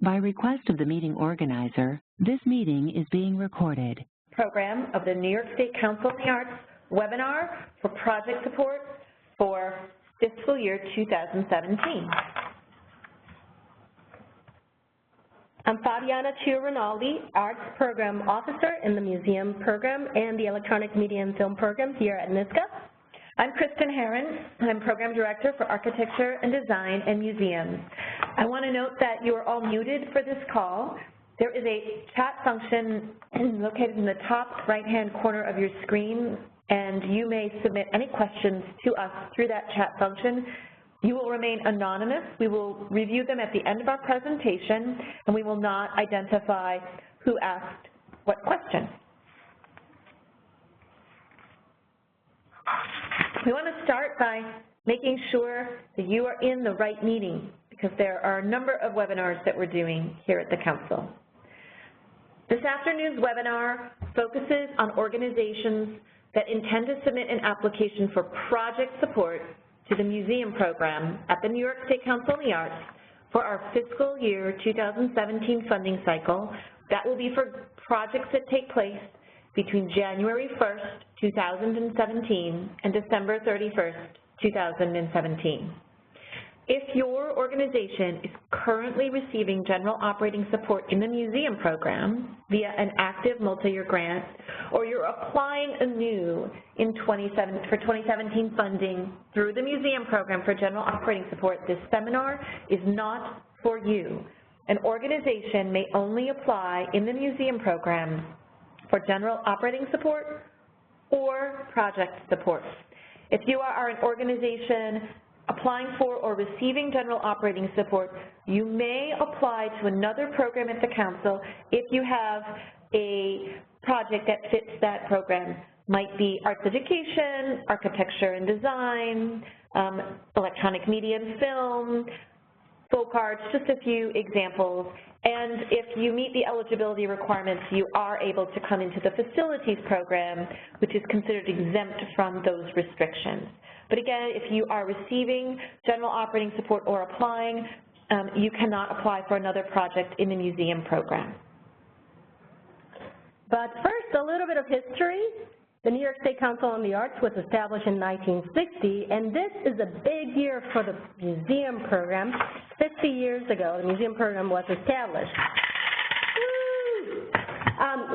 By request of the meeting organizer, this meeting is being recorded. Program of the New York State Council on the Arts webinar for project support for fiscal year 2017. I'm Fabiana Chiu-Rinaldi, Arts Program Officer in the Museum Program and the Electronic Media and Film Program here at NYSCA. I'm Kristin Herron, and I'm Program Director for Architecture and Design and Museums. I want to note that you are all muted for this call. There is a chat function located in the top right-hand corner of your screen, and you may submit any questions to us through that chat function. You will remain anonymous. We will review them at the end of our presentation, and we will not identify who asked what question. We want to start by making sure that you are in the right meeting, because there are a number of webinars that we're doing here at the Council. This afternoon's webinar focuses on organizations that intend to submit an application for project support to the museum program at the New York State Council on the Arts for our fiscal year 2017 funding cycle. That will be for projects that take place between January 1st, 2017 and December 31st, 2017. If your organization is currently receiving general operating support in the museum program via an active multi-year grant, or you're applying anew for 2017 funding through the museum program for general operating support, this seminar is not for you. An organization may only apply in the museum program for general operating support or project support. If you are an organization applying for or receiving general operating support, you may apply to another program at the Council if you have a project that fits that program. Might be arts education, architecture and design, electronic media and film, folk arts, just a few examples. And if you meet the eligibility requirements, you are able to come into the facilities program, which is considered exempt from those restrictions. But again, if you are receiving general operating support or applying, you cannot apply for another project in the museum program. But first, a little bit of history. The New York State Council on the Arts was established in 1960, and this is a big year for the museum program. 50 years ago, the museum program was established.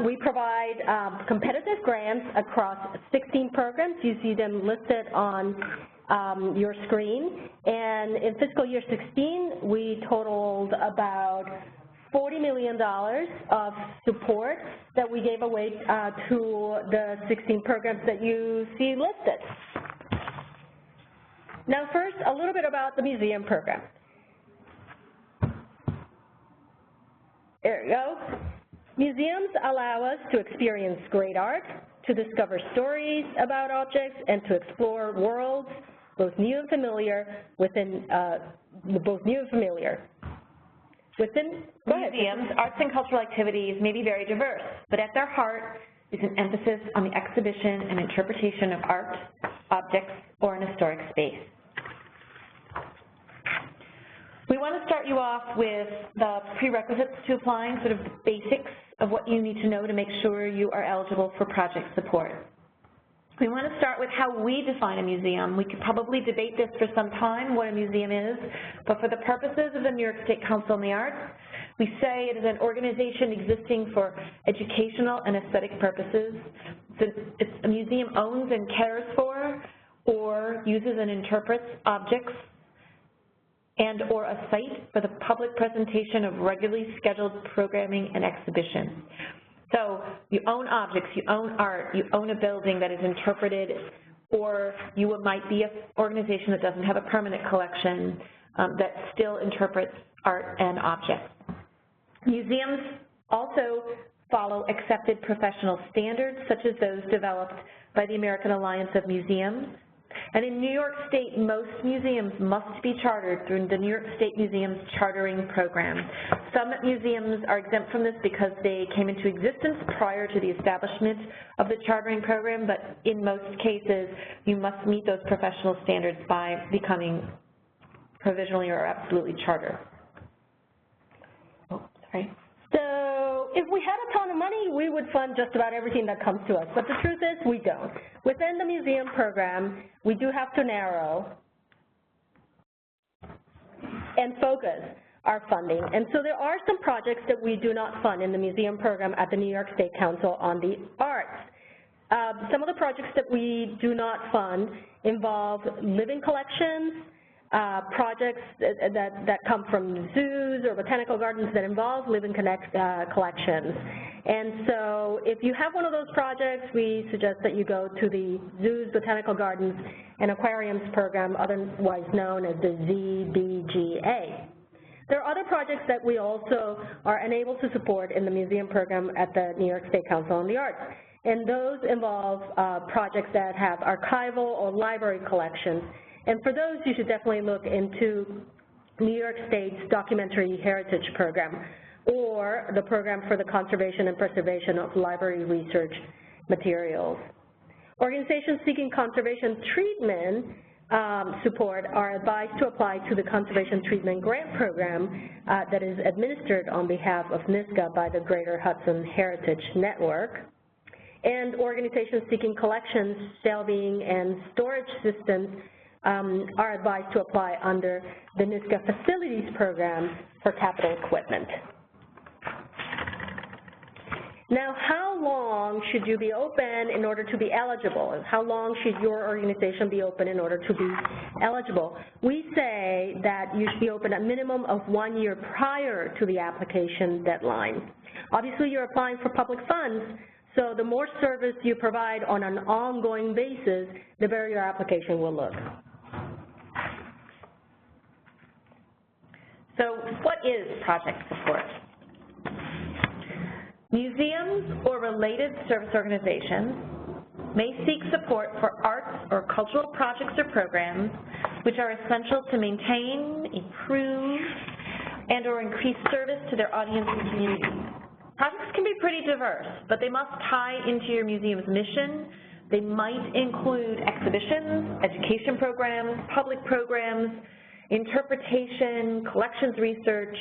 We provide competitive grants across 16 programs. You see them listed on your screen. And in fiscal year 16, we totaled about $40 million of support that we gave away to the 16 programs that you see listed. Now first, a little bit about the museum program. There you go. Museums allow us to experience great art, to discover stories about objects, and to explore worlds, both new and familiar, Museums, arts and cultural activities may be very diverse, but at their heart is an emphasis on the exhibition and interpretation of art, objects, or an historic space. We want to start you off with the prerequisites to applying, sort of the basics of what you need to know to make sure you are eligible for project support. We want to start with how we define a museum. We could probably debate this for some time, what a museum is, but for the purposes of the New York State Council on the Arts, we say it is an organization existing for educational and aesthetic purposes. It's a museum owns and cares for or uses and interprets objects and or a site for the public presentation of regularly scheduled programming and exhibition. So you own objects, you own art, you own a building that is interpreted, or you might be an organization that doesn't have a permanent collection that still interprets art and objects. Museums also follow accepted professional standards, such as those developed by the American Alliance of Museums. And in New York State, most museums must be chartered through the New York State Museums Chartering Program. Some museums are exempt from this because they came into existence prior to the establishment of the chartering program, but in most cases, you must meet those professional standards by becoming provisionally or absolutely chartered. Oh. Right. So if we had a ton of money, we would fund just about everything that comes to us. But the truth is we don't. Within the museum program, we do have to narrow and focus our funding. And so there are some projects that we do not fund in the museum program at the New York State Council on the Arts. Some of the projects that we do not fund involve living collections, projects that come from zoos or botanical gardens that involve living collections. And so if you have one of those projects, we suggest that you go to the zoos, botanical gardens, and aquariums program, otherwise known as the ZBGA. There are other projects that we also are unable to support in the museum program at the New York State Council on the Arts. And those involve projects that have archival or library collections. And for those, you should definitely look into New York State's Documentary Heritage Program or the Program for the Conservation and Preservation of Library Research Materials. Organizations seeking conservation treatment support are advised to apply to the Conservation Treatment Grant Program that is administered on behalf of NYSCA by the Greater Hudson Heritage Network. And organizations seeking collections, shelving, and storage systems are advised to apply under the NYSCA Facilities Program for capital equipment. Now, how long should you be open in order to be eligible? How long should your organization be open in order to be eligible? We say that you should be open a minimum of 1 year prior to the application deadline. Obviously, you're applying for public funds, so the more service you provide on an ongoing basis, the better your application will look. So what is project support? Museums or related service organizations may seek support for arts or cultural projects or programs which are essential to maintain, improve, and or increase service to their audience and community. Projects can be pretty diverse, but they must tie into your museum's mission. They might include exhibitions, education programs, public programs, interpretation, collections research,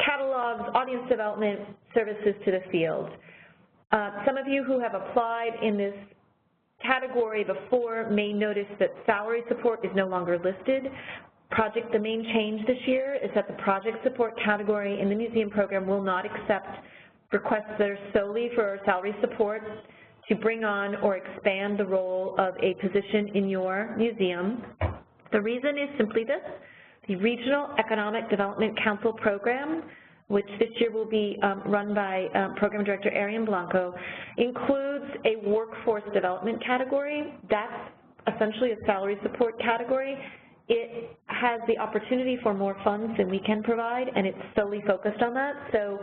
catalogs, audience development, services to the field. Some of you who have applied in this category before may notice that salary support is no longer listed. The main change this year is that the project support category in the museum program will not accept requests that are solely for salary support to bring on or expand the role of a position in your museum. The reason is simply this: the Regional Economic Development Council program, which this year will be run by Program Director Arian Blanco, includes a workforce development category. That's essentially a salary support category. It has the opportunity for more funds than we can provide, and it's solely focused on that. So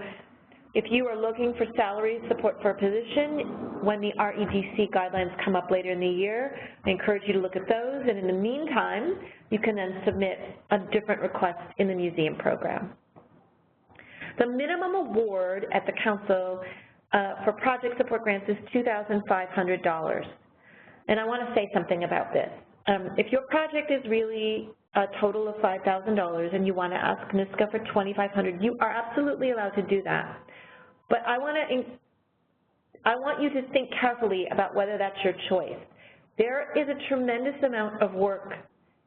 if you are looking for salary support for a position, when the REDC guidelines come up later in the year, I encourage you to look at those, and in the meantime, you can then submit a different request in the museum program. The minimum award at the council for project support grants is $2,500. And I want to say something about this. If your project is really a total of $5,000 and you want to ask NYSCA for $2,500, you are absolutely allowed to do that. But I want you to think carefully about whether that's your choice. There is a tremendous amount of work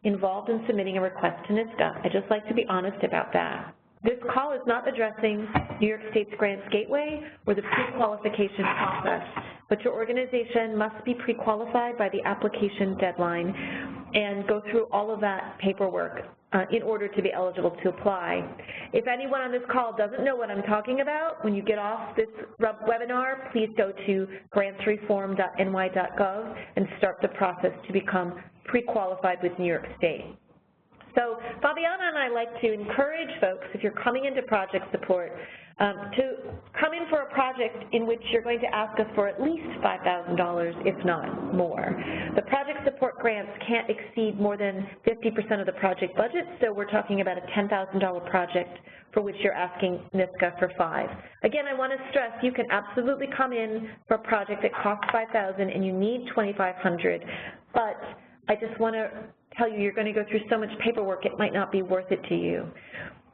involved in submitting a request to NYSCA. I'd just like to be honest about that. This call is not addressing New York State's Grants Gateway or the pre-qualification process, but your organization must be pre-qualified by the application deadline and go through all of that paperwork in order to be eligible to apply. If anyone on this call doesn't know what I'm talking about, when you get off this webinar, please go to grantsreform.ny.gov and start the process to become pre-qualified with New York State. So Fabiana and I like to encourage folks, if you're coming into project support, to come in for a project in which you're going to ask us for at least $5,000, if not more. The project support grants can't exceed more than 50% of the project budget, so we're talking about a $10,000 project for which you're asking NYSCA for $5,000. Again, I want to stress you can absolutely come in for a project that costs $5,000 and you need $2,500, but I just want to tell you you're going to go through so much paperwork it might not be worth it to you.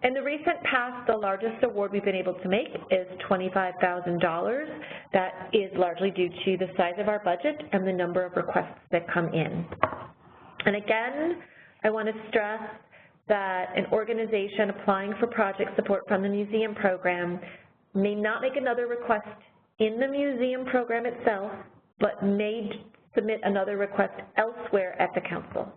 In the recent past, the largest award we've been able to make is $25,000. That is largely due to the size of our budget and the number of requests that come in. And again, I want to stress that an organization applying for project support from the museum program may not make another request in the museum program itself, but may submit another request elsewhere at the council.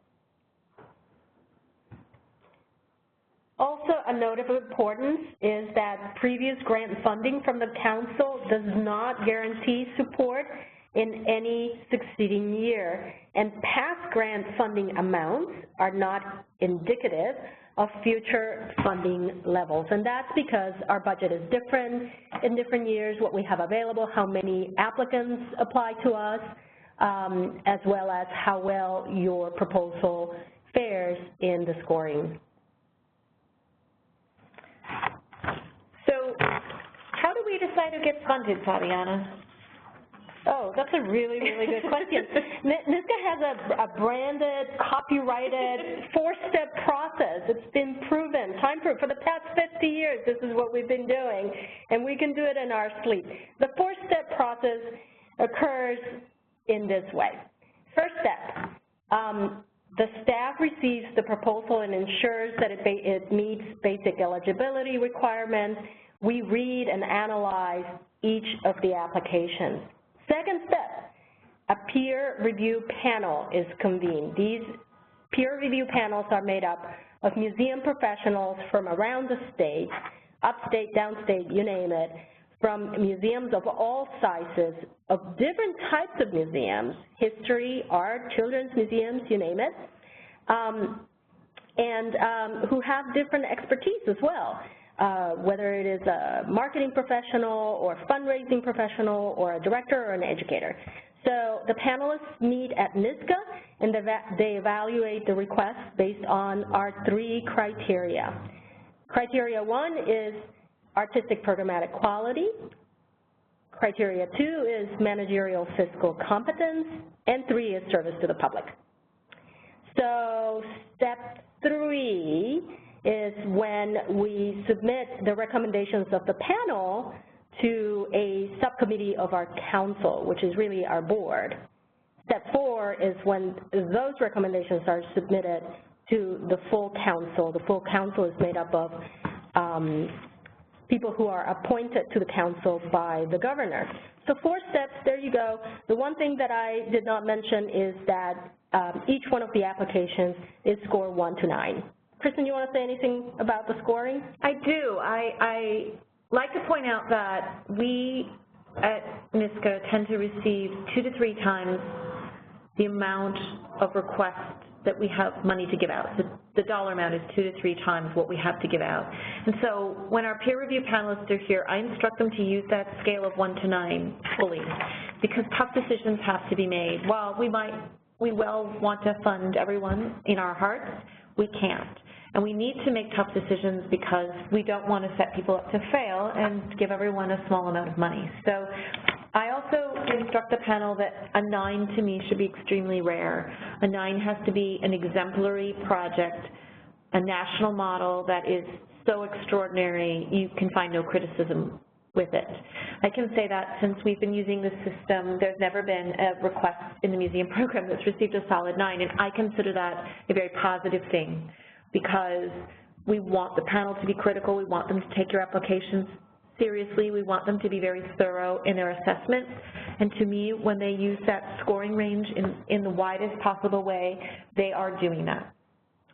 Also, a note of importance is that previous grant funding from the council does not guarantee support in any succeeding year, and past grant funding amounts are not indicative of future funding levels. And that's because our budget is different in different years, what we have available, how many applicants apply to us, as well as how well your proposal fares in the scoring. So how do we decide who gets funded, Fabiana? Oh, that's a really, really good question. NYSCA has a branded, copyrighted, four-step process. It's been proven, time-proven. For the past 50 years, this is what we've been doing, and we can do it in our sleep. The four-step process occurs in this way. First step, the staff receives the proposal and ensures that it meets basic eligibility requirements. We read and analyze each of the applications. Second step, a peer review panel is convened. These peer review panels are made up of museum professionals from around the state, upstate, downstate, you name it, from museums of all sizes, of different types of museums, history, art, children's museums, you name it, and who have different expertise as well. Whether it is a marketing professional or fundraising professional or a director or an educator. So the panelists meet at NYSCA and they evaluate the request based on our 3 criteria. Criteria 1 is artistic programmatic quality. Criteria 2 is managerial fiscal competence. And 3 is service to the public. So step 3 is when we submit the recommendations of the panel to a subcommittee of our council, which is really our board. Step 4 is when those recommendations are submitted to the full council. The full council is made up of people who are appointed to the council by the governor. So 4 steps, there you go. The one thing that I did not mention is that each one of the applications is scored 1 to 9. Kristin, you want to say anything about the scoring? I do. I like to point out that we at NYSCA tend to receive 2 to 3 times the amount of requests that we have money to give out. The dollar amount is 2 to 3 times what we have to give out. And so when our peer review panelists are here, I instruct them to use that scale of 1 to 9 fully, because tough decisions have to be made. While we well want to fund everyone in our hearts, we can't. And we need to make tough decisions because we don't want to set people up to fail and give everyone a small amount of money. So I also instruct the panel that a 9 to me should be extremely rare. A 9 has to be an exemplary project, a national model that is so extraordinary you can find no criticism with it. I can say that since we've been using this system, there's never been a request in the museum program that's received a solid 9, and I consider that a very positive thing, because we want the panel to be critical, we want them to take your applications seriously, we want them to be very thorough in their assessment, and to me, when they use that scoring range in the widest possible way, they are doing that.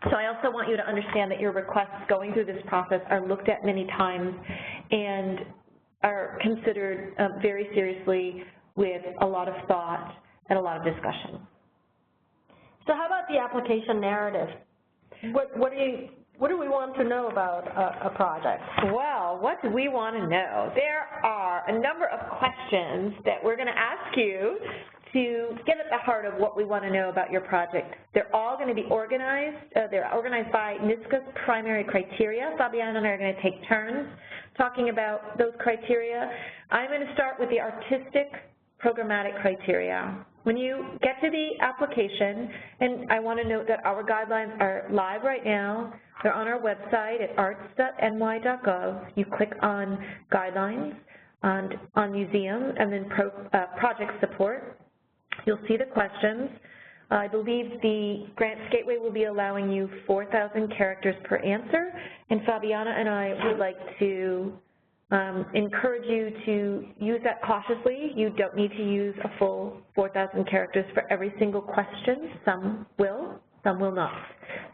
So I also want you to understand that your requests going through this process are looked at many times and are considered very seriously with a lot of thought and a lot of discussion. So how about the application narrative? What do we want to know about a project? Well, what do we want to know? There are a number of questions that we're going to ask you to get at the heart of what we want to know about your project. They're all going to be organized. They're organized by NYSCA's primary criteria. Fabiana and I are going to take turns talking about those criteria. I'm going to start with the artistic programmatic criteria. When you get to the application, and I want to note that our guidelines are live right now, They're on our website at arts.ny.gov. You click on Guidelines, on Museum, and then Project Support. You'll see the questions. I believe the Grants Gateway will be allowing you 4,000 characters per answer, and Fabiana and I would like to encourage you to use that cautiously. You don't need to use a full 4,000 characters for every single question. Some will not.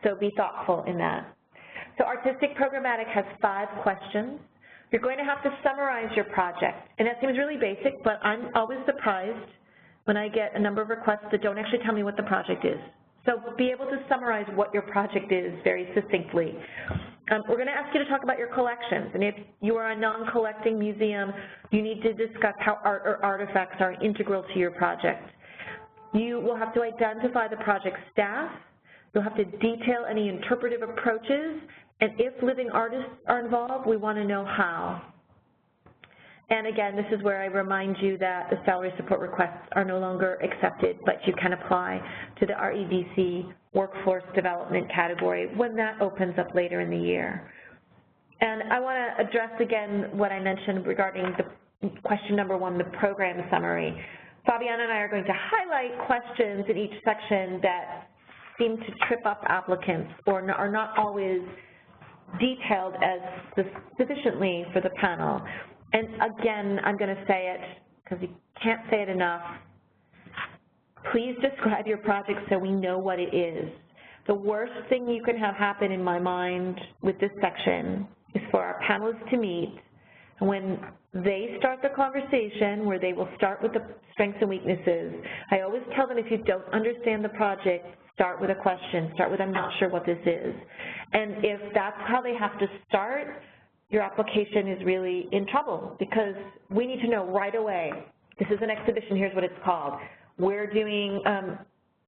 So be thoughtful in that. So Artistic Programmatic has 5 questions. You're going to have to summarize your project, and that seems really basic, but I'm always surprised when I get a number of requests that don't actually tell me what the project is. So be able to summarize what your project is very succinctly. We're going to ask you to talk about your collections, and if you are a non-collecting museum, you need to discuss how art or artifacts are integral to your project. You will have to identify the project staff. You'll have to detail any interpretive approaches, and if living artists are involved, we want to know how. And again, this is where I remind you that the salary support requests are no longer accepted, but you can apply to the REDC Workforce Development category when that opens up later in the year. And I want to address again what I mentioned regarding the question number 1, the program summary. Fabiana and I are going to highlight questions in each section that seem to trip up applicants or are not always detailed as sufficiently for the panel. And again, I'm going to say it because you can't say it enough. Please describe your project so we know what it is. The worst thing you can have happen in my mind with this section is for our panelists to meet, and when they start the conversation where they will start with the strengths and weaknesses, I always tell them if you don't understand the project, start with a question, start with I'm not sure what this is. And if that's how they have to start, your application is really in trouble because we need to know right away, this is an exhibition, here's what it's called. We're doing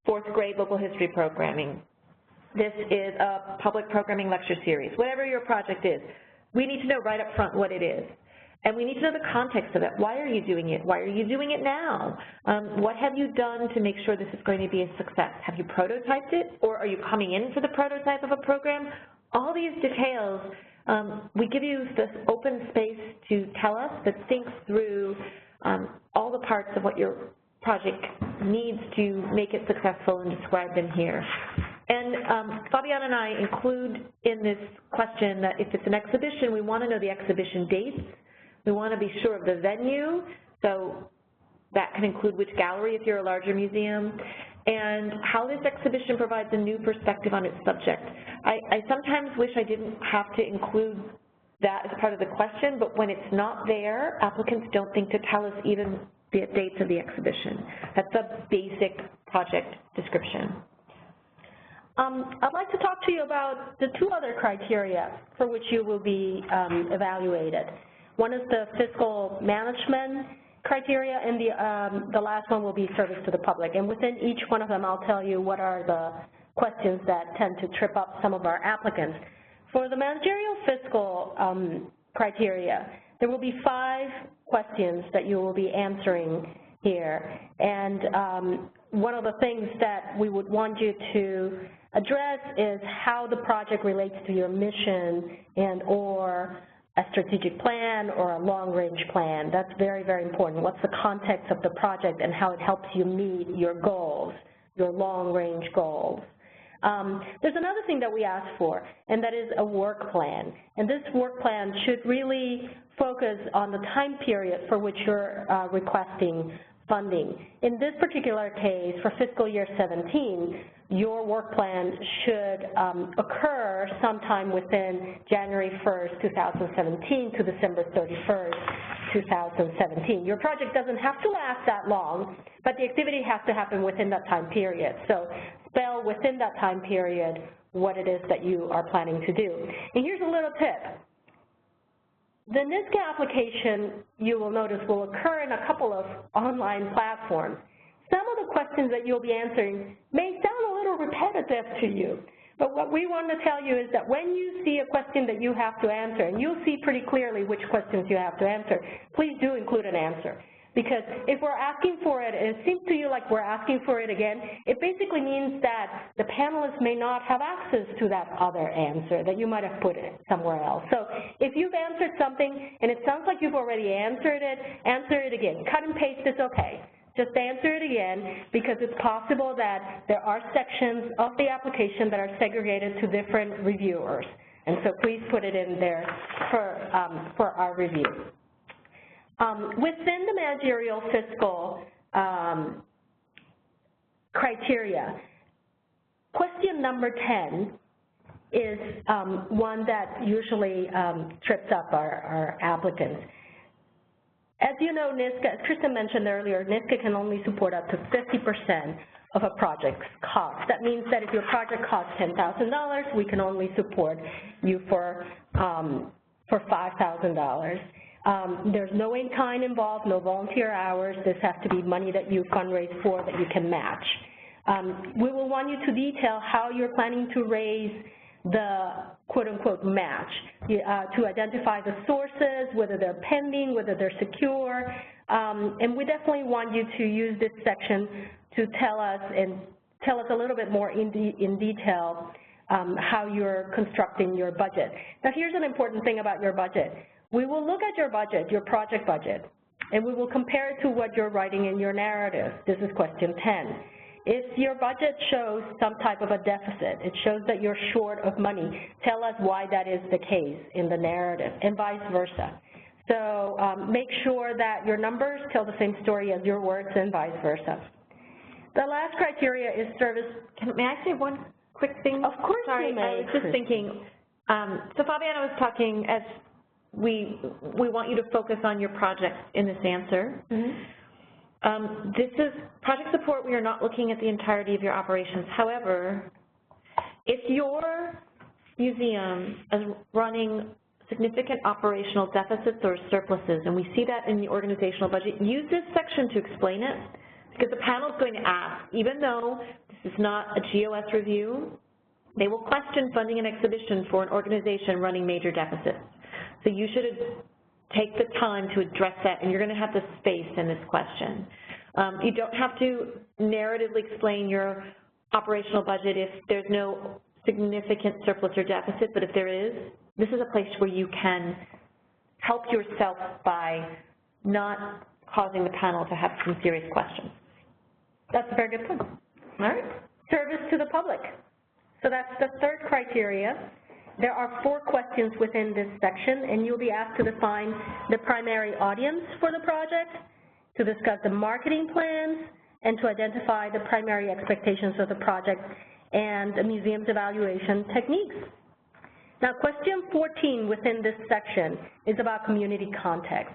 4th grade local history programming. This is a public programming lecture series. Whatever your project is, we need to know right up front what it is. And we need to know the context of it. Why are you doing it? Why are you doing it now? What have you done to make sure this is going to be a success? Have you prototyped it, or are you coming in for the prototype of a program? All these details, we give you this open space to tell us that thinks through all the parts of what your project needs to make it successful and describe them here. And Fabiana and I include in this question that if it's an exhibition, we want to know the exhibition dates. We want to be sure of the venue, so that can include which gallery if you're a larger museum, and how this exhibition provides a new perspective on its subject. I sometimes wish I didn't have to include that as part of the question, but when it's not there, applicants don't think to tell us even the dates of the exhibition. That's a basic project description. I'd like to talk to you about the 2 other criteria for which you will be evaluated. One is the fiscal management criteria, and the last one will be service to the public. And within each one of them, I'll tell you what are the questions that tend to trip up some of our applicants. For the managerial fiscal criteria, there will be 5 questions that you will be answering here. And one of the things that we would want you to address is how the project relates to your mission and or a strategic plan or a long-range plan. That's very, very important. What's the context of the project and how it helps you meet your goals, your long-range goals. There's another thing that we ask for, and that is a work plan. And this work plan should really focus on the time period for which you're requesting funding. In this particular case, for fiscal year 17, your work plan should occur sometime within January 1st, 2017 to December 31st, 2017. Your project doesn't have to last that long, but the activity has to happen within that time period. So spell within that time period what it is that you are planning to do. And here's a little tip. The NYSCA application, you will notice, will occur in a couple of online platforms. Some of the questions that you'll be answering may sound a little repetitive to you, but what we want to tell you is that when you see a question that you have to answer, and you'll see pretty clearly which questions you have to answer, please do include an answer. because if we're asking for it, and it seems to you like we're asking for it again, it basically means that the panelists may not have access to that other answer that you might have put it somewhere else. So if you've answered something and it sounds like you've already answered it, answer it again. Cut and paste is okay. Just answer it again, because it's possible that there are sections of the application that are segregated to different reviewers. And so please put it in there for our review. Within the managerial fiscal criteria, question number 10 is one that usually trips up our applicants. As you know, NYSCA, as Kristin mentioned earlier, NYSCA can only support up to 50% of a project's cost. That means that if your project costs $10,000, we can only support you for $5,000. There's no in-kind involved, no volunteer hours. This has to be money that you fundraise for that you can match. We will want you to detail how you're planning to raise the quote-unquote match, to identify the sources, whether they're pending, whether they're secure, and we definitely want you to use this section to tell us a little bit more in detail how you're constructing your budget. Now here's an important thing about your budget. We will look at your budget, your project budget, and we will compare it to what you're writing in your narrative. This is question 10. If your budget shows some type of a deficit, it shows that you're short of money, tell us why that is the case in the narrative, and vice versa. So make sure that your numbers tell the same story as your words and vice versa. The last criteria is service. May I say one quick thing? Of course. Sorry, you may. I was just thinking, so Fabiana was talking as we want you to focus on your project in this answer. Mm-hmm. This is project support. We are not looking at the entirety of your operations. However, if your museum is running significant operational deficits or surpluses, and we see that in the organizational budget, use this section to explain it, because the panel is going to ask, even though this is not a GOS review, they will question funding an exhibition for an organization running major deficits. So you should take the time to address that, and you're going to have the space in this question. You don't have to narratively explain your operational budget if there's no significant surplus or deficit, but if there is, this is a place where you can help yourself by not causing the panel to have some serious questions. That's a very good point. All right. Service to the public. So that's the third criteria. There are 4 questions within this section, and you'll be asked to define the primary audience for the project, to discuss the marketing plans, and to identify the primary expectations of the project and the museum's evaluation techniques. Now, question 14 within this section is about community context.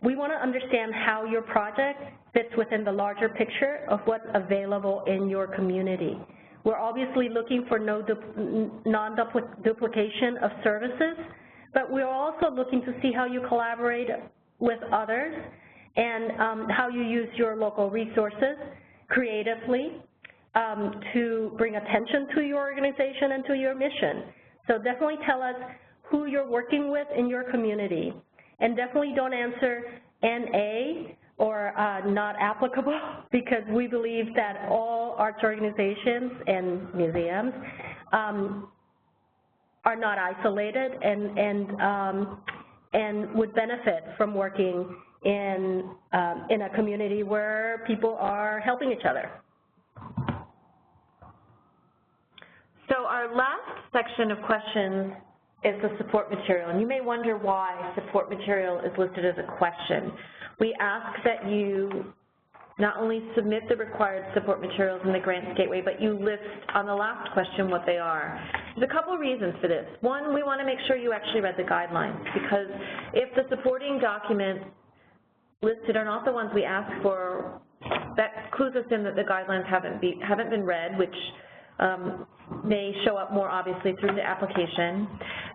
We want to understand how your project fits within the larger picture of what's available in your community. We're obviously looking for non-duplication of services, but we're also looking to see how you collaborate with others and how you use your local resources creatively to bring attention to your organization and to your mission. So definitely tell us who you're working with in your community, and definitely don't answer NA or not applicable, because we believe that all arts organizations and museums are not isolated and would benefit from working in a community where people are helping each other. So our last section of questions is the support material, and you may wonder why support material is listed as a question. We ask that you not only submit the required support materials in the Grants Gateway, but you list on the last question what they are. There's a couple reasons for this. One, we want to make sure you actually read the guidelines, because if the supporting documents listed are not the ones we ask for, that clues us in that the guidelines haven't been read, which may show up more obviously through the application.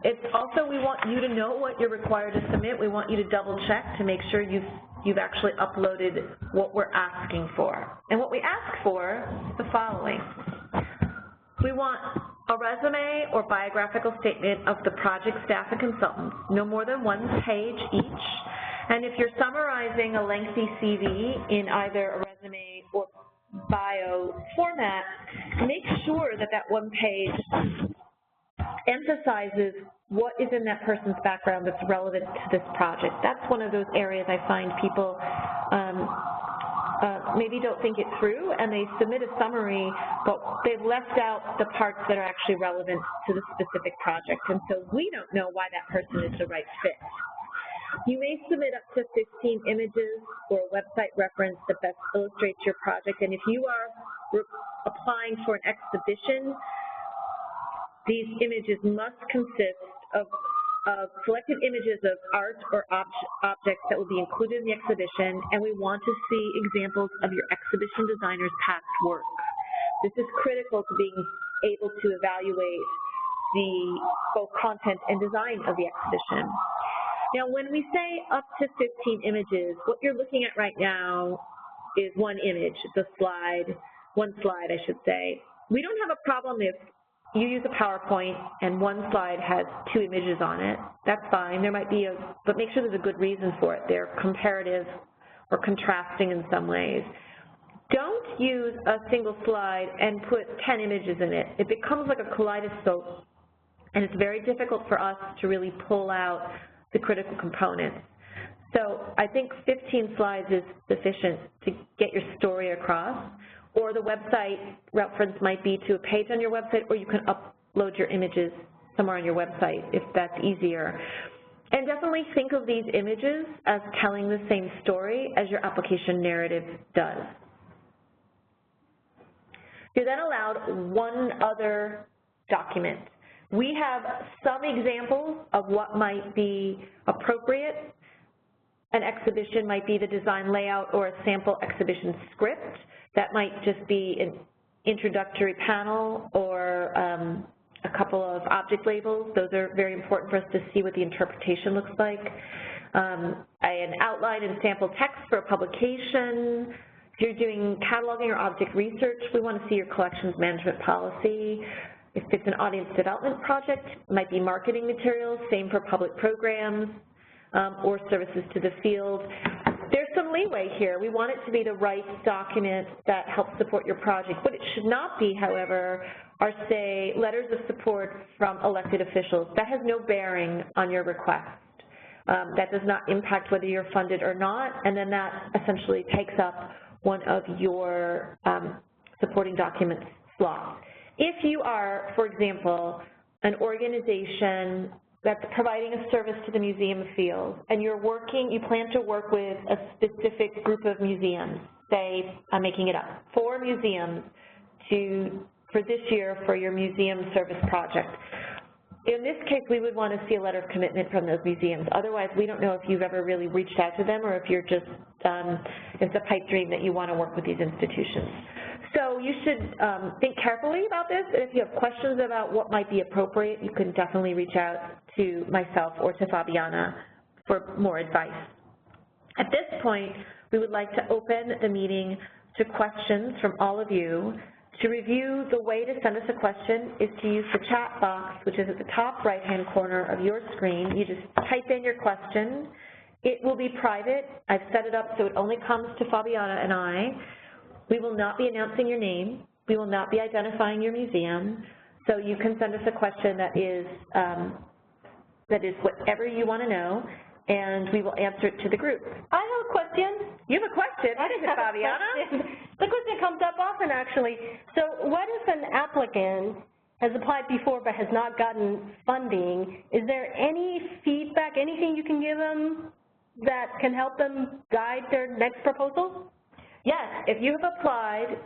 It's also, we want you to know what you're required to submit. We want you to double check to make sure you've actually uploaded what we're asking for. And what we ask for is the following. We want a resume or biographical statement of the project staff and consultants, no more than 1 page each, And if you're summarizing a lengthy CV in either a resume or bio format, make sure that that one page emphasizes what is in that person's background that's relevant to this project. That's one of those areas I find people maybe don't think it through, and they submit a summary, but they've left out the parts that are actually relevant to the specific project, and so we don't know why that person is the right fit. You may submit up to 15 images or a website reference that best illustrates your project, and if you are applying for an exhibition, these images must consist of selected images of art or objects that will be included in the exhibition, and we want to see examples of your exhibition designer's past work. This is critical to being able to evaluate the both content and design of the exhibition. Now, when we say up to 15 images, what you're looking at right now is one image, it's a slide, one slide, I should say. We don't have a problem if you use a PowerPoint and one slide has 2 images on it. That's fine. There might be but make sure there's a good reason for it. They're comparative or contrasting in some ways. Don't use a single slide and put 10 images in it. It becomes like a kaleidoscope, and it's very difficult for us to really pull out the critical components. So I think 15 slides is sufficient to get your story across. Or the website reference might be to a page on your website, or you can upload your images somewhere on your website if that's easier. And definitely think of these images as telling the same story as your application narrative does. You're then allowed one other document. We have some examples of what might be appropriate. An exhibition might be the design layout or a sample exhibition script. That might just be an introductory panel or a couple of object labels. Those are very important for us to see what the interpretation looks like. An outline and sample text for a publication. If you're doing cataloging or object research, we want to see your collections management policy. If it's an audience development project, it might be marketing materials, same for public programs or services to the field. There's some leeway here. We want it to be the right document that helps support your project. What it should not be, however, are, say, letters of support from elected officials. That has no bearing on your request. That does not impact whether you're funded or not, and then that essentially takes up one of your supporting documents slots. If you are, for example, an organization that's providing a service to the museum field, and you plan to work with a specific group of museums, say, I'm making it up, 4 museums for this year for your museum service project. In this case, we would want to see a letter of commitment from those museums. Otherwise, we don't know if you've ever really reached out to them or if you're just, it's a pipe dream that you want to work with these institutions. So you should think carefully about this. If you have questions about what might be appropriate, you can definitely reach out to myself or to Fabiana for more advice. At this point, we would like to open the meeting to questions from all of you. To review, the way to send us a question is to use the chat box, which is at the top right-hand corner of your screen. You just type in your question. It will be private. I've set it up so it only comes to Fabiana and I. We will not be announcing your name. We will not be identifying your museum. So you can send us a question that is whatever you want to know, and we will answer it to the group. I have a question. You have a question? What is it, Fabiana? The question comes up often, actually. So what if an applicant has applied before but has not gotten funding? Is there any feedback, anything you can give them that can help them guide their next proposal? Yes, if you have applied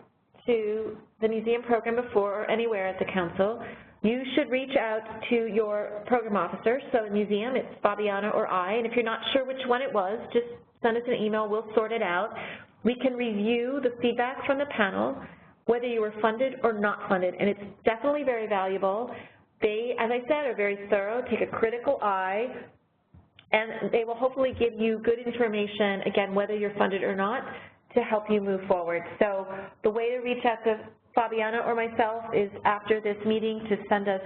to the museum program before or anywhere at the council, you should reach out to your program officer. So in museum, it's Fabiana or I, and if you're not sure which one it was, just send us an email, we'll sort it out. We can review the feedback from the panel, whether you were funded or not funded, and it's definitely very valuable. They, as I said, are very thorough, take a critical eye, and they will hopefully give you good information, again, whether you're funded or not, to help you move forward. So the way to reach out to Fabiana or myself is after this meeting to send us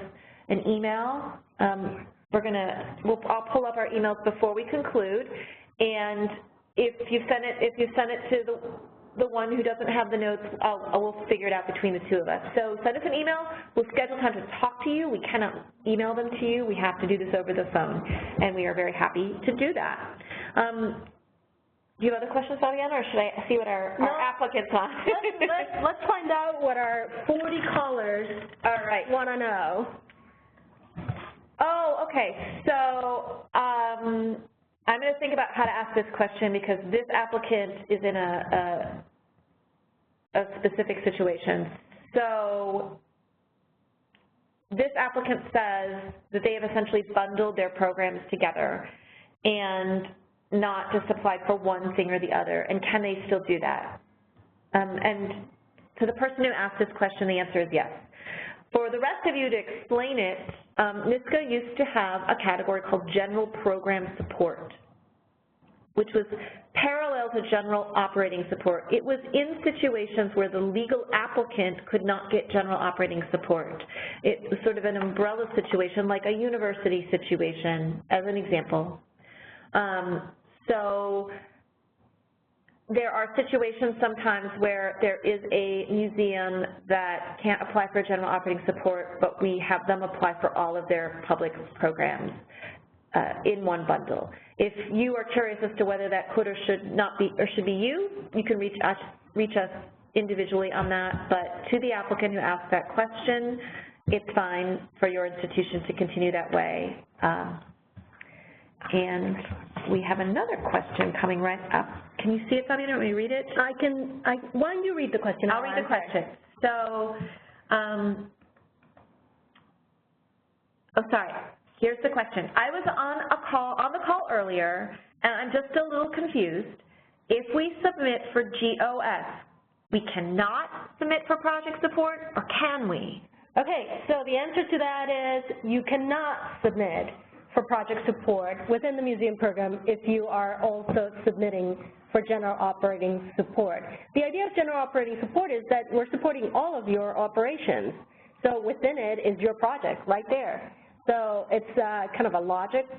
an email. I'll pull up our emails before we conclude, And if you send it to the one who doesn't have the notes, we'll figure it out between the two of us. So send us an email. We'll schedule time to talk to you. We cannot email them to you. We have to do this over the phone, and we are very happy to do that. Do you have other questions, Fabiana, or should I see what our applicants want? Let's find out what our 40 callers want to know. Oh, okay. So I'm going to think about how to ask this question because this applicant is in a specific situation. So this applicant says that they have essentially bundled their programs together and not just applied for one thing or the other, and can they still do that? And to the person who asked this question, the answer is yes. For the rest of you to explain it, NYSCA used to have a category called General Program Support, which was parallel to General Operating Support. It was in situations where the legal applicant could not get General Operating Support. It was sort of an umbrella situation, like a university situation, as an example. So there are situations sometimes where there is a museum that can't apply for General Operating Support, but we have them apply for all of their public programs in one bundle. If you are curious as to whether that could or should not be, or should be you can reach us individually on that, but to the applicant who asked that question, it's fine for your institution to continue that way. And we have another question coming right up. Can you see it, Fabiana? Let me read it. Why don't you read the question? I'll read the question. So, sorry. Here's the question. I was on the call earlier, and I'm just a little confused. If we submit for GOS, we cannot submit for project support, or can we? Okay, so the answer to that is you cannot submit for project support within the museum program if you are also submitting for general operating support. The idea of general operating support is that we're supporting all of your operations. So within it is your project right there. So it's kind of a logic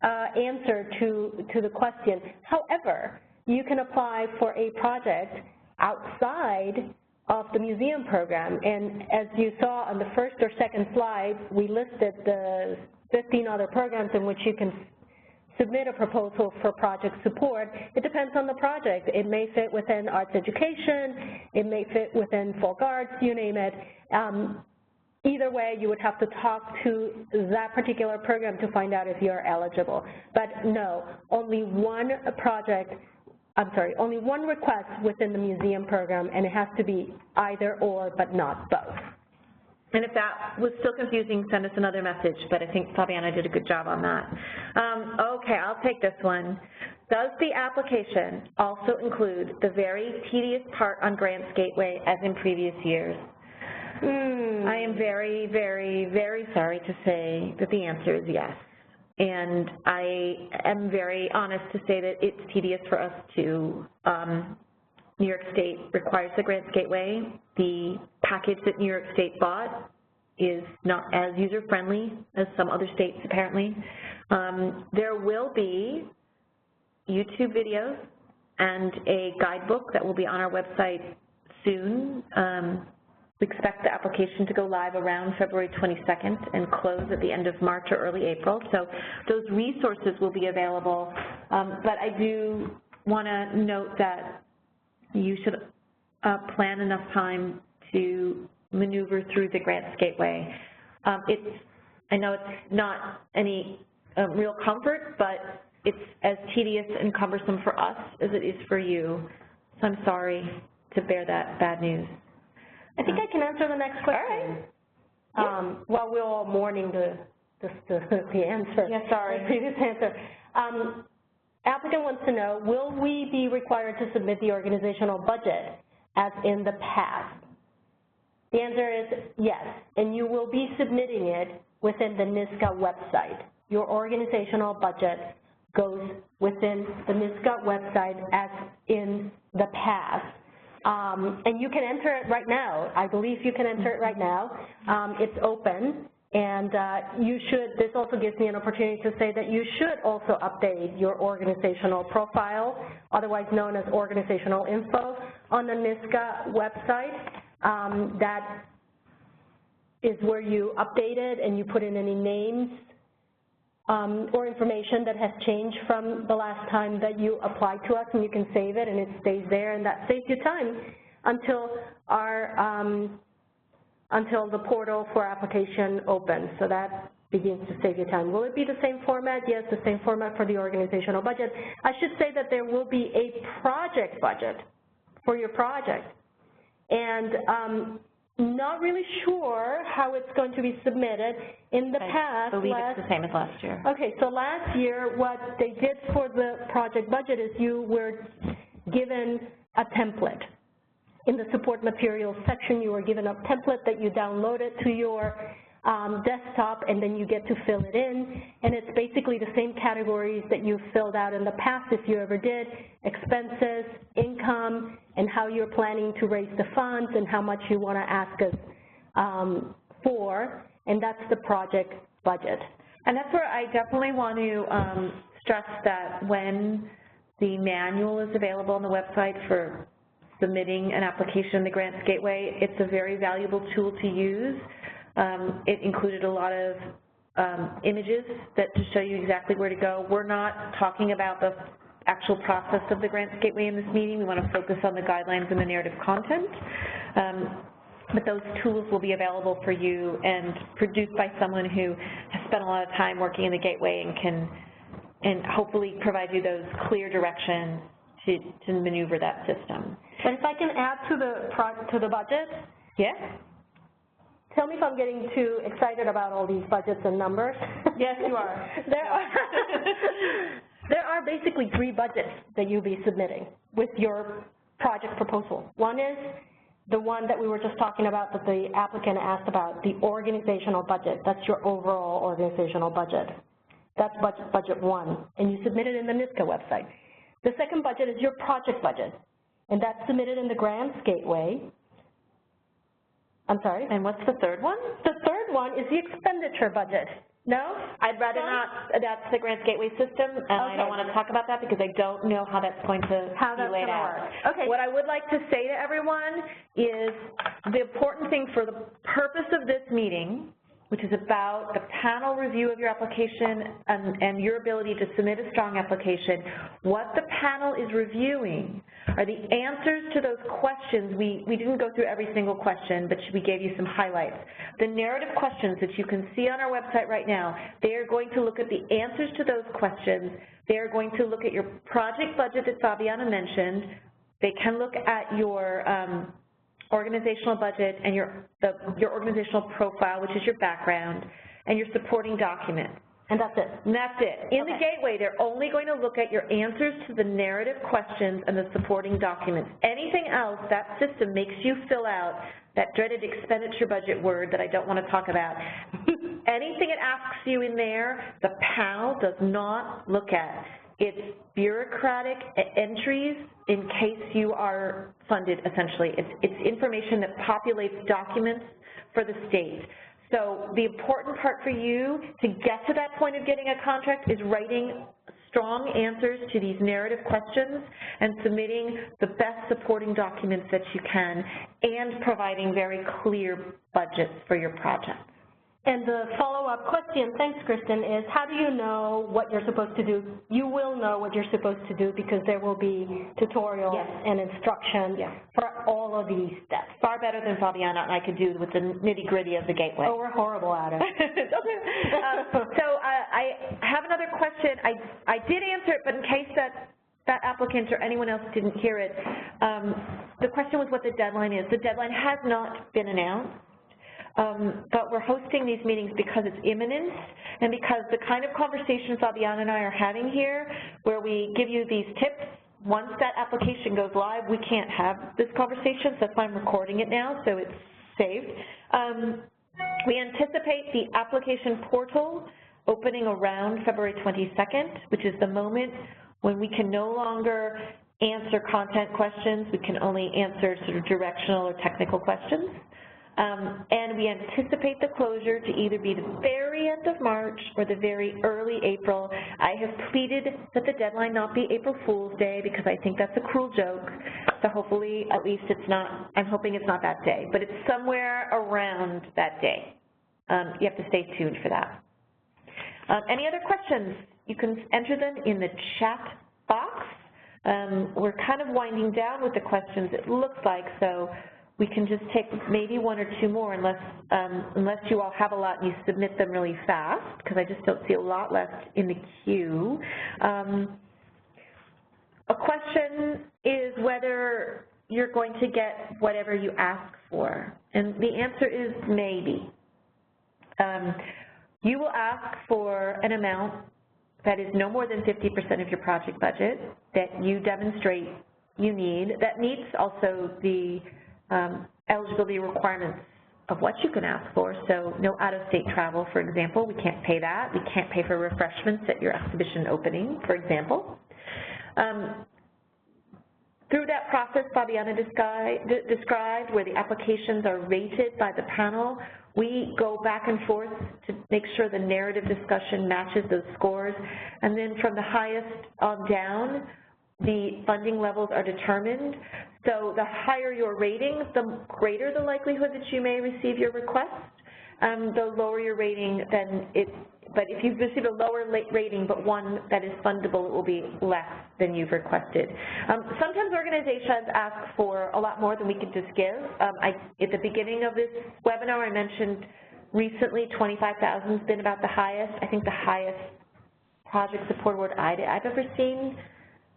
answer to the question. However, you can apply for a project outside of the museum program. And as you saw on the first or second slide, we listed the 15 other programs in which you can submit a proposal for project support. It depends on the project. It may fit within arts education, it may fit within folk arts, you name it. Either way, you would have to talk to that particular program to find out if you're eligible. But no, only one request within the museum program, and it has to be either or, but not both. And if that was still confusing, send us another message, but I think Fabiana did a good job on that. Okay, I'll take this one. Does the application also include the very tedious part on Grants Gateway as in previous years? I am very, very, very sorry to say that the answer is yes. And I am very honest to say that it's tedious for us to New York State requires the Grants Gateway. The package that New York State bought is not as user-friendly as some other states, apparently. There will be YouTube videos and a guidebook that will be on our website soon. We expect the application to go live around February 22nd and close at the end of March or early April. So those resources will be available. But I do want to note that you should plan enough time to maneuver through the Grants Gateway. I know it's not any real comfort, but it's as tedious and cumbersome for us as it is for you. So I'm sorry to bear that bad news. I think I can answer the next question. All right. While we're all mourning the answer. Yeah, sorry. The previous answer. Applicant wants to know, will we be required to submit the organizational budget as in the past? The answer is yes, and you will be submitting it within the NYSCA website. Your organizational budget goes within the NYSCA website as in the past. And you can enter it right now. I believe you can enter it right now. It's open, And this also gives me an opportunity to say that you should also update your organizational profile, otherwise known as organizational info, on the NYSCA website. That is where you update it and you put in any names or information that has changed from the last time that you applied to us, and you can save it and it stays there, and that saves you time until until the portal for application opens. So that begins to save you time. Will it be the same format? Yes, the same format for the organizational budget. I should say that there will be a project budget for your project. And not really sure how it's going to be submitted. In the past, I believe it's the same as last year. Okay, so last year what they did for the project budget is you were given a template. In the support materials section, you were given a template that you downloaded to your desktop, and then you get to fill it in, and it's basically the same categories that you filled out in the past if you ever did: expenses, income, and how you're planning to raise the funds and how much you want to ask us for, and that's the project budget. And that's where I definitely want to stress that when the manual is available on the website for submitting an application in the Grants Gateway, it's a very valuable tool to use. It included a lot of images that to show you exactly where to go. We're not talking about the actual process of the Grants Gateway in this meeting. We want to focus on the guidelines and the narrative content. But those tools will be available for you and produced by someone who has spent a lot of time working in the Gateway and can hopefully provide you those clear directions to maneuver that system. And if I can add to the budget? Yeah. Tell me if I'm getting too excited about all these budgets and numbers. Yes, you are. There are basically 3 budgets that you'll be submitting with your project proposal. One is the one that we were just talking about that the applicant asked about, the organizational budget. That's your overall organizational budget. That's budget 1, and you submit it in the NYSCA website. The second budget is your project budget, and that's submitted in the Grants Gateway. I'm sorry? And what's the third one? The third one is the expenditure budget. No? I'd rather not. That's the Grants Gateway system, and okay. I don't want to talk about that because I don't know how that's going to be laid out. Okay. What I would like to say to everyone is the important thing for the purpose of this meeting, which is about the panel review of your application and your ability to submit a strong application, what the panel is reviewing are the answers to those questions. We didn't go through every single question, but we gave you some highlights. The narrative questions that you can see on our website right now, they are going to look at the answers to those questions. They are going to look at your project budget that Fabiana mentioned. They can look at your organizational budget and your organizational profile, which is your background, and your supporting document. And that's it? And that's it. In the Gateway, they're only going to look at your answers to the narrative questions and the supporting documents. Anything else, that system makes you fill out that dreaded expenditure budget word that I don't want to talk about. Anything it asks you in there, the panel does not look at. It's bureaucratic entries in case you are funded, essentially. It's information that populates documents for the state. So the important part for you to get to that point of getting a contract is writing strong answers to these narrative questions and submitting the best supporting documents that you can and providing very clear budgets for your project. And the follow-up question, thanks Kristin, is how do you know what you're supposed to do? You will know what you're supposed to do because there will be tutorials and instructions for all of these steps. Far better than Fabiana and I could do with the nitty-gritty of the Gateway. Oh, we're horrible at it. So I have another question. I did answer it, but in case that applicant or anyone else didn't hear it, the question was what the deadline is. The deadline has not been announced. But we're hosting these meetings because it's imminent and because the kind of conversation Fabiana and I are having here where we give you these tips, once that application goes live, we can't have this conversation, so that's why I'm recording it now, so it's saved. We anticipate the application portal opening around February 22nd, which is the moment when we can no longer answer content questions, we can only answer sort of directional or technical questions. And we anticipate the closure to either be the very end of March or the very early April. I have pleaded that the deadline not be April Fool's Day because I think that's a cruel joke. So hopefully, at least it's not, I'm hoping it's not that day, but it's somewhere around that day. You have to stay tuned for that. Any other questions? You can enter them in the chat box. We're kind of winding down with the questions, it looks like, so we can just take maybe one or two more unless you all have a lot and you submit them really fast, because I just don't see a lot left in the queue. A question is whether you're going to get whatever you ask for, and the answer is maybe. You will ask for an amount that is no more than 50% of your project budget that you demonstrate you need, that meets also the eligibility requirements of what you can ask for. So no out-of-state travel, for example. We can't pay that. We can't pay for refreshments at your exhibition opening, for example. Through that process Fabiana described, where the applications are rated by the panel, we go back and forth to make sure the narrative discussion matches those scores. And then from the highest on down, the funding levels are determined. So the higher your ratings, the greater the likelihood that you may receive your request. The lower your rating, then but if you've received a lower rating but one that is fundable, it will be less than you've requested. Sometimes organizations ask for a lot more than we can just give. At the beginning of this webinar, I mentioned recently 25,000 has been about the highest. I think the highest project support award I've ever seen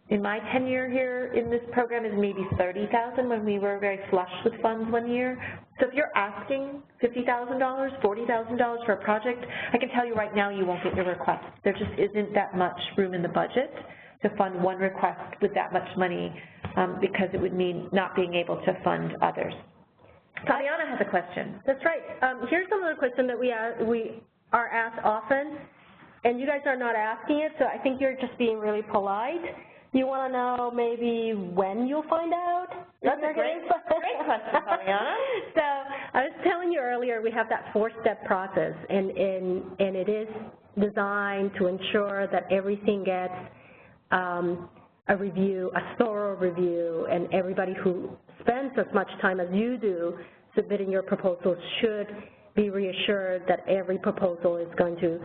in my tenure here in this program is maybe 30,000 when we were very flush with funds one year. So if you're asking $50,000, $40,000 for a project, I can tell you right now you won't get your request. There just isn't that much room in the budget to fund one request with that much money because it would mean not being able to fund others. Fabiana has a question. That's right. Here's another question that we are asked often, and you guys are not asking it, so I think you're just being really polite. You want to know maybe when you'll find out? That's a great question, Fabiana. So I was telling you earlier, we have that four-step process, and it is designed to ensure that everything gets a review, a thorough review, and everybody who spends as much time as you do submitting your proposals should be reassured that every proposal is going to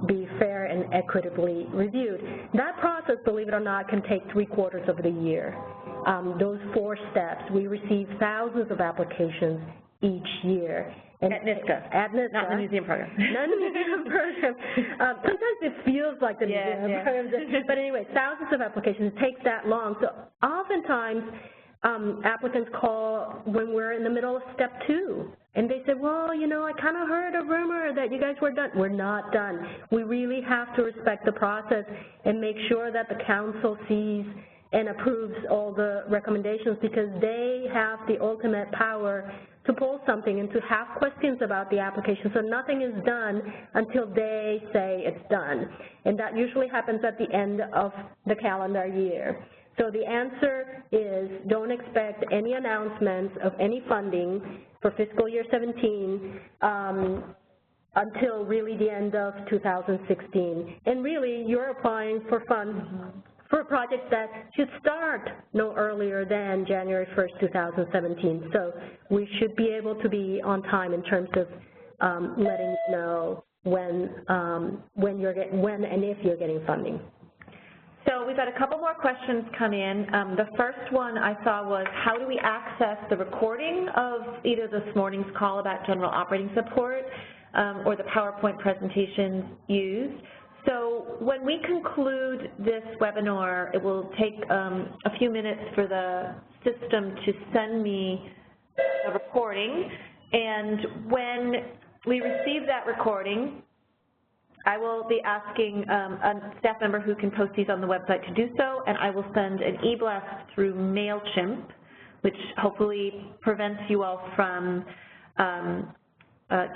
be fair and equitably reviewed. That process, believe it or not, can take 3/4 of the year. Those four steps, we receive thousands of applications each year. And at NYSCA. At NYSCA. Not in the museum program. Not in the museum program. Sometimes it feels like the museum program. But anyway, thousands of applications. It takes that long. So oftentimes, applicants call when we're in the middle of step 2. And they say, well, you know, I kind of heard a rumor that you guys were done. We're not done. We really have to respect the process and make sure that the council sees and approves all the recommendations, because they have the ultimate power to pull something and to have questions about the application. So nothing is done until they say it's done. And that usually happens at the end of the calendar year. So the answer is, don't expect any announcements of any funding for fiscal year 17 until really the end of 2016. And really, you're applying for funds for a project that should start no earlier than January 1st, 2017. So we should be able to be on time in terms of letting you know when and if you're getting funding. So we've had a couple more questions come in. The first one I saw was, how do we access the recording of either this morning's call about general operating support or the PowerPoint presentations used? So when we conclude this webinar, it will take a few minutes for the system to send me a recording. And when we receive that recording, I will be asking a staff member who can post these on the website to do so, and I will send an e-blast through MailChimp, which hopefully prevents you all from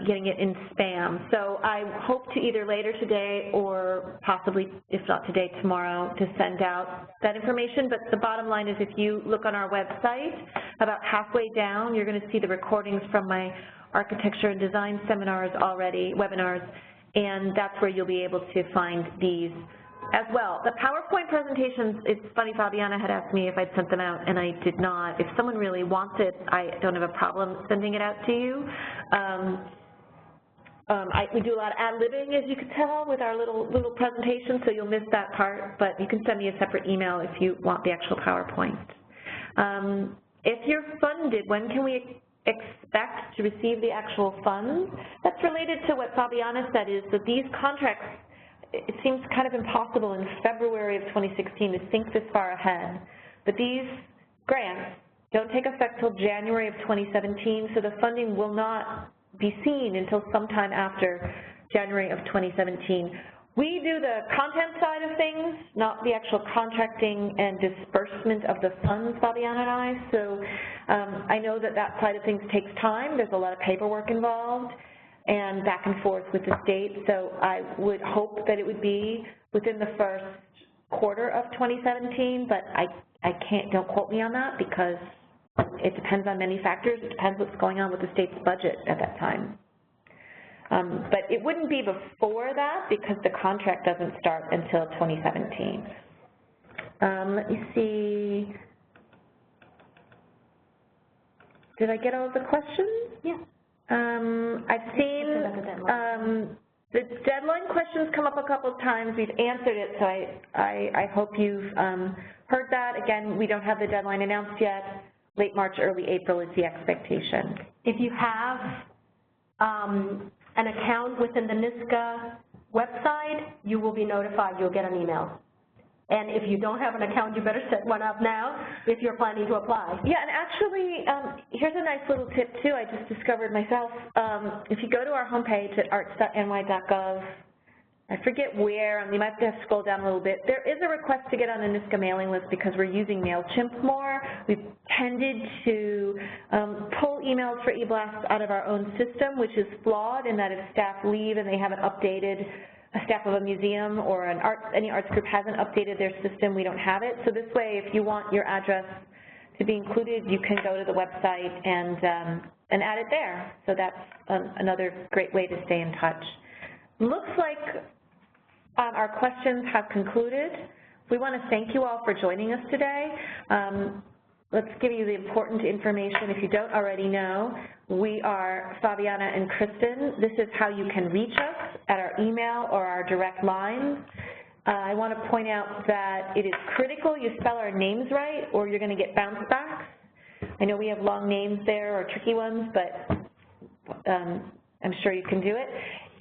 getting it in spam. So I hope to either later today or possibly, if not today, tomorrow, to send out that information. But the bottom line is if you look on our website, about halfway down, you're going to see the recordings from my architecture and design seminars already, webinars, and that's where you'll be able to find these as well. The PowerPoint presentations, it's funny, Fabiana had asked me if I'd sent them out, and I did not. If someone really wants it, I don't have a problem sending it out to you. We do a lot of ad-libbing, as you can tell, with our little presentation, so you'll miss that part, but you can send me a separate email if you want the actual PowerPoint. If you're funded, when can we expect to receive the actual funds? That's related to what Fabiana said, is that these contracts, it seems kind of impossible in February of 2016 to think this far ahead, but these grants don't take effect till January of 2017, so the funding will not be seen until sometime after January of 2017. We do the content side of things, not the actual contracting and disbursement of the funds, Fabiana and I, so I know that that side of things takes time. There's a lot of paperwork involved and back and forth with the state, so I would hope that it would be within the first quarter of 2017, but I can't, don't quote me on that because it depends on many factors. It depends what's going on with the state's budget at that time. But it wouldn't be before that because the contract doesn't start until 2017. Let me see. Did I get all of the questions? Yeah. I've seen the deadline questions come up a couple of times. We've answered it, so I hope you've heard that. Again, we don't have the deadline announced yet. Late March, early April is the expectation. If you have an account within the NYSCA website, you will be notified. You'll get an email. And if you don't have an account, you better set one up now if you're planning to apply. Yeah, and actually, here's a nice little tip, too, I just discovered myself. If you go to our homepage at arts.ny.gov, I forget where, you might have to scroll down a little bit. There is a request to get on the NYSCA mailing list because we're using MailChimp more. We've tended to pull emails for e-blasts out of our own system, which is flawed in that if staff leave and they haven't updated, a staff of a museum or any arts group hasn't updated their system, we don't have it. So this way, if you want your address to be included, you can go to the website and add it there. So that's another great way to stay in touch. Looks like our questions have concluded. We want to thank you all for joining us today. Let's give you the important information if you don't already know. We are Fabiana and Kristin. This is how you can reach us at our email or our direct lines. I want to point out that it is critical you spell our names right or you're going to get bounce backs. I know we have long names there or tricky ones, but I'm sure you can do it.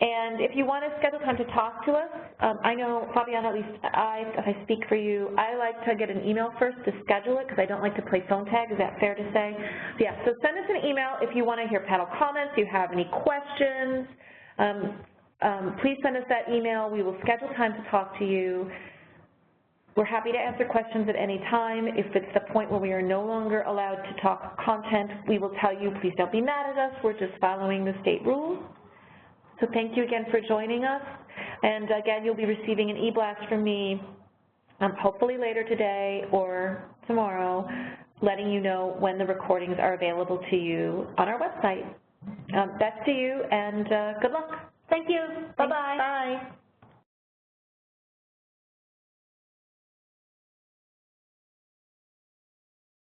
And if you want to schedule time to talk to us, I know, Fabiana, at least if I speak for you, I like to get an email first to schedule it because I don't like to play phone tag. Is that fair to say? Yeah, so send us an email if you want to hear panel comments, if you have any questions. Please send us that email. We will schedule time to talk to you. We're happy to answer questions at any time. If it's the point where we are no longer allowed to talk content, we will tell you, please don't be mad at us. We're just following the state rules. So thank you again for joining us. And again, you'll be receiving an e-blast from me hopefully later today or tomorrow, letting you know when the recordings are available to you on our website. Best to you and good luck. Thank you. Bye-bye. Bye.